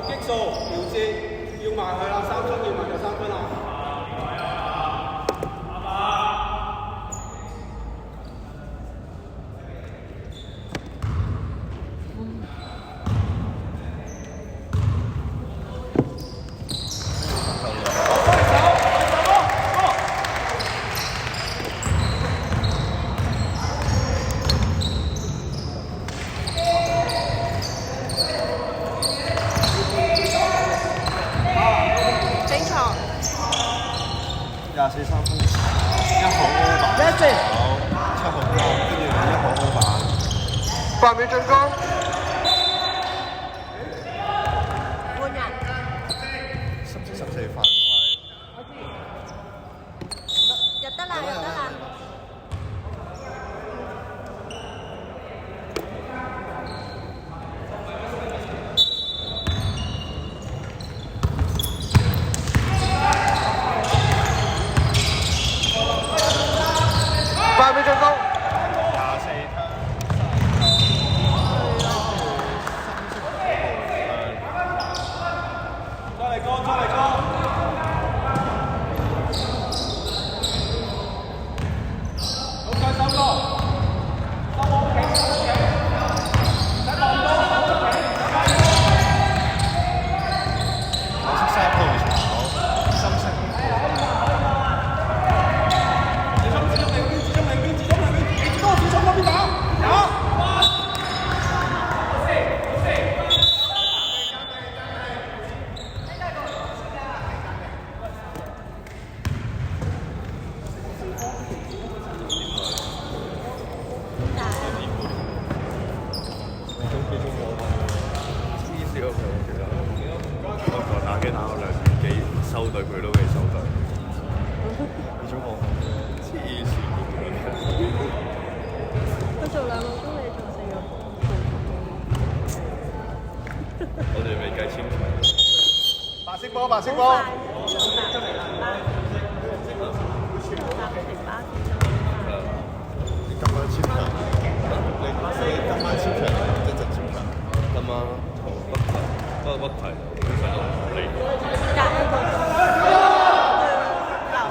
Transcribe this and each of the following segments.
擊數調節，要埋佢啦，3分要埋就3分啦。24、3分，1號 over， 7號block，跟住1號 over， 8秒進攻。換人。14犯規。入得啦，入得啦。8秒進攻。再嚟個，再嚟個。好，再手個。收好企，收好企。使望多，收好企。我識3號炒，深色。打機打咗2年幾，收隊佢都未收隊。呢種我黐線佢做2個鐘，你做4個鐘。我哋未計簽場。白色波，白色波。你今晚簽場？你今晚簽場定一陣簽場？今晚同北堤，不過北堤上到嚟。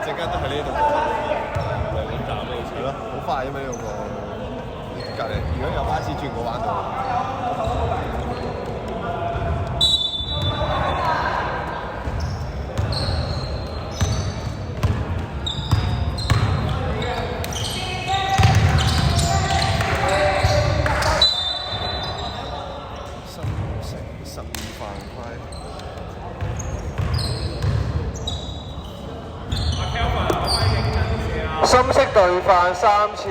陣間都喺呢度2個站咯，好似咯，好快啫嘛呢個。隔離如果有巴士轉個彎度。深色隊犯3次。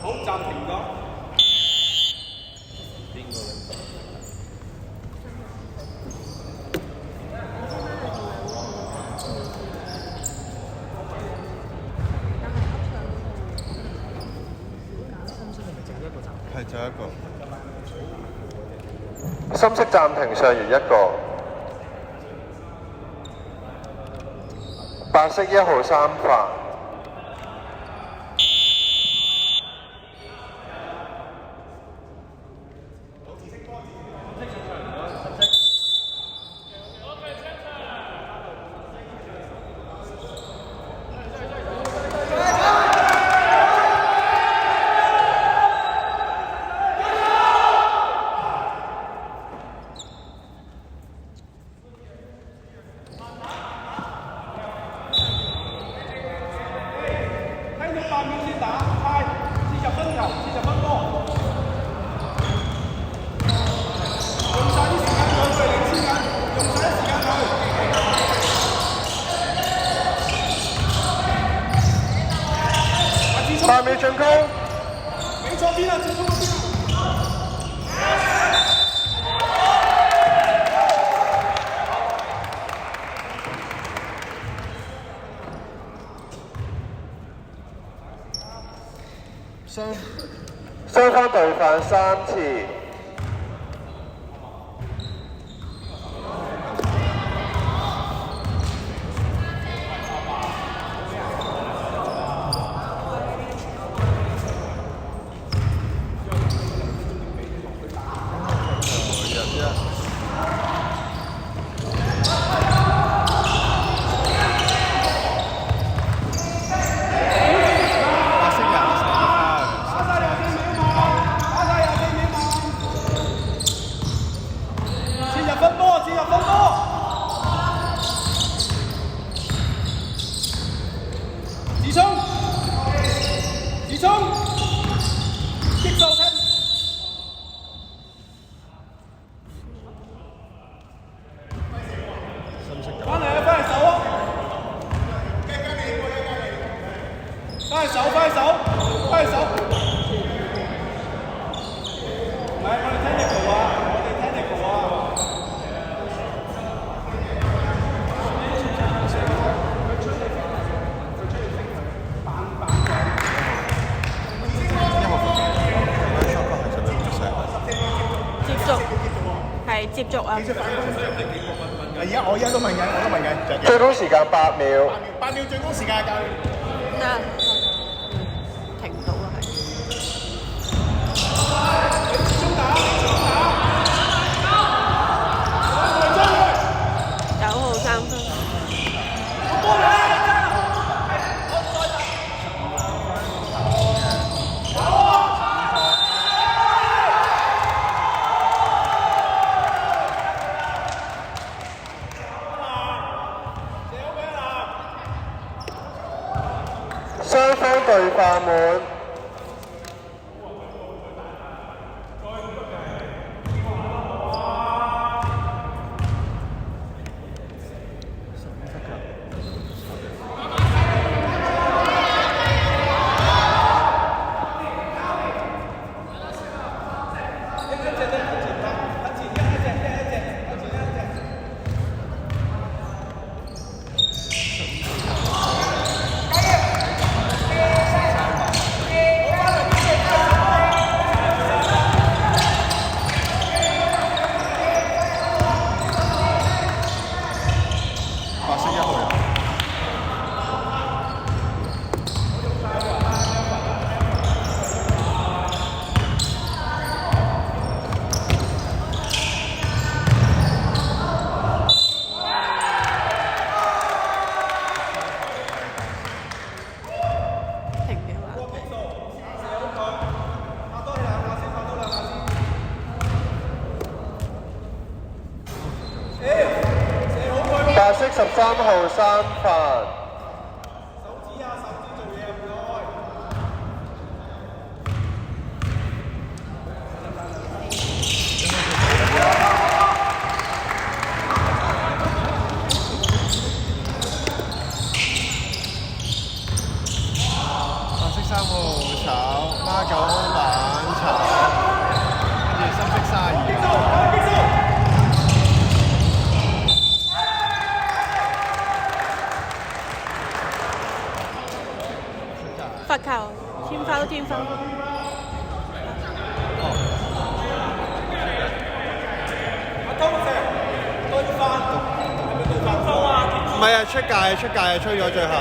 好，暫停咗。邊個咧？係就一個。深色暫停上完一個，白色1號3發。8秒進攻，你左邊啊，進攻嗰邊。雙方對犯3次。接續啊！而家都問緊，最高時間8秒。8秒最高時間教練。得，停唔到啦，係。9號3分。雙方對犯滿。白色13號3犯。白色3號炒，孖9板炒，跟住深色32號。罰球，天分天分。唔係啊，出界啊，吹咗最後。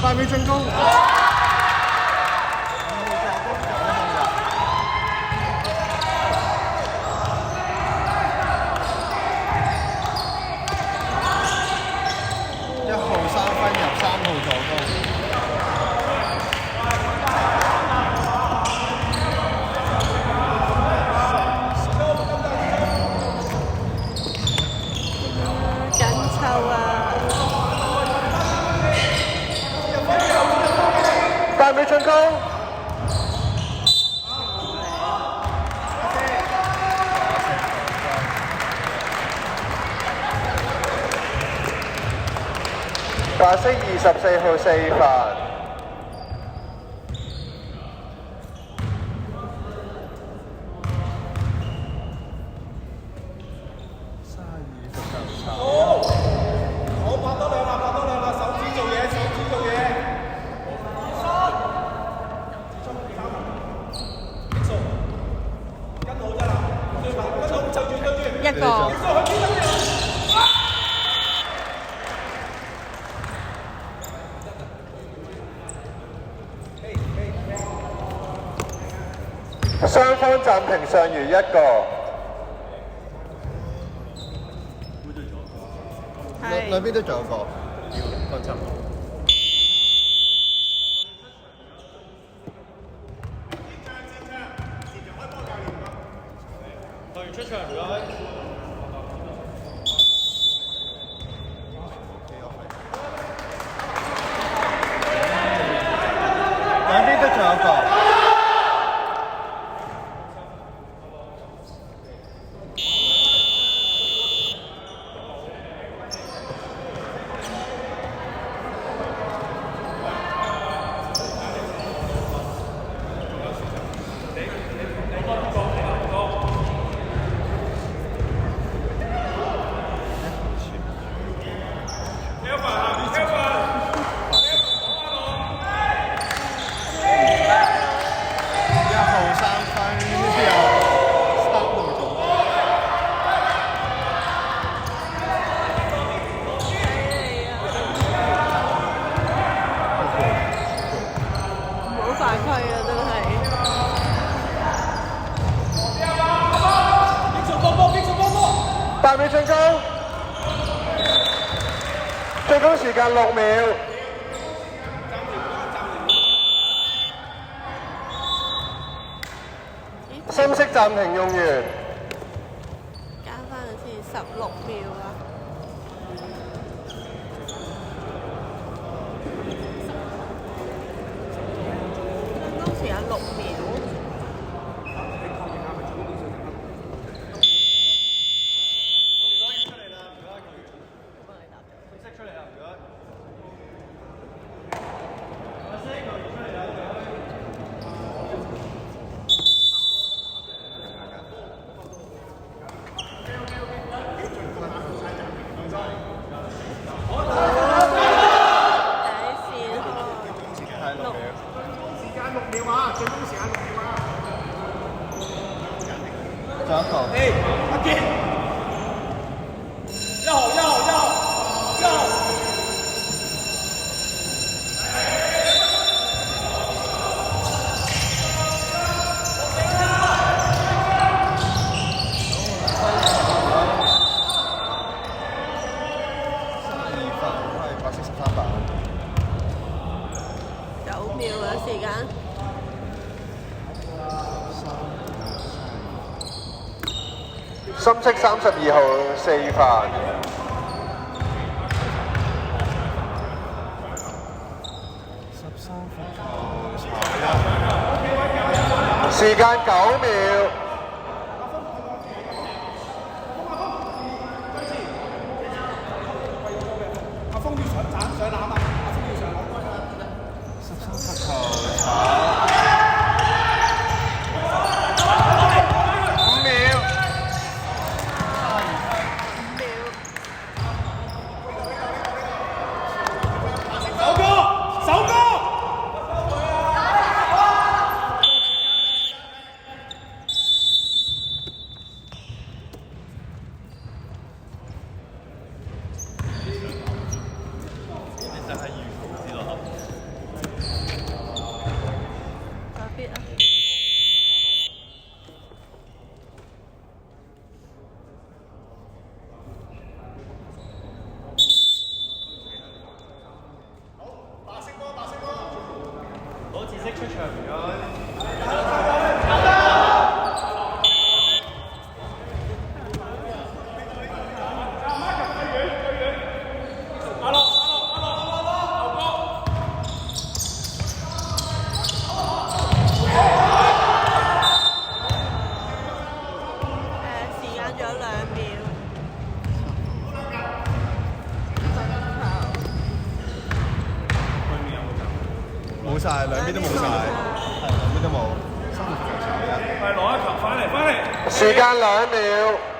8秒進攻。1號3分入，3號助攻。緊湊啊！8秒進攻。白色24號4犯。一個。雙方暫停上餘1個。兩邊都仲有個，要分針。隊員出場唔該。兩邊都仲有個。8秒進攻，最高時間6秒。深色暫停用完。加翻佢先16秒啊！最高時間6秒。仲有一個。誒，阿傑，一號。9秒嘅時間。深色32號4犯。時間9秒。阿峰要上籃啊！阿峰要上籃。13罰球炒。5秒。首歌。攞紫色出場唔該。時間仲有2秒。冇晒，兩邊都冇晒，係兩邊都冇。3罰球炒一。係攞一球，翻嚟。時間2秒。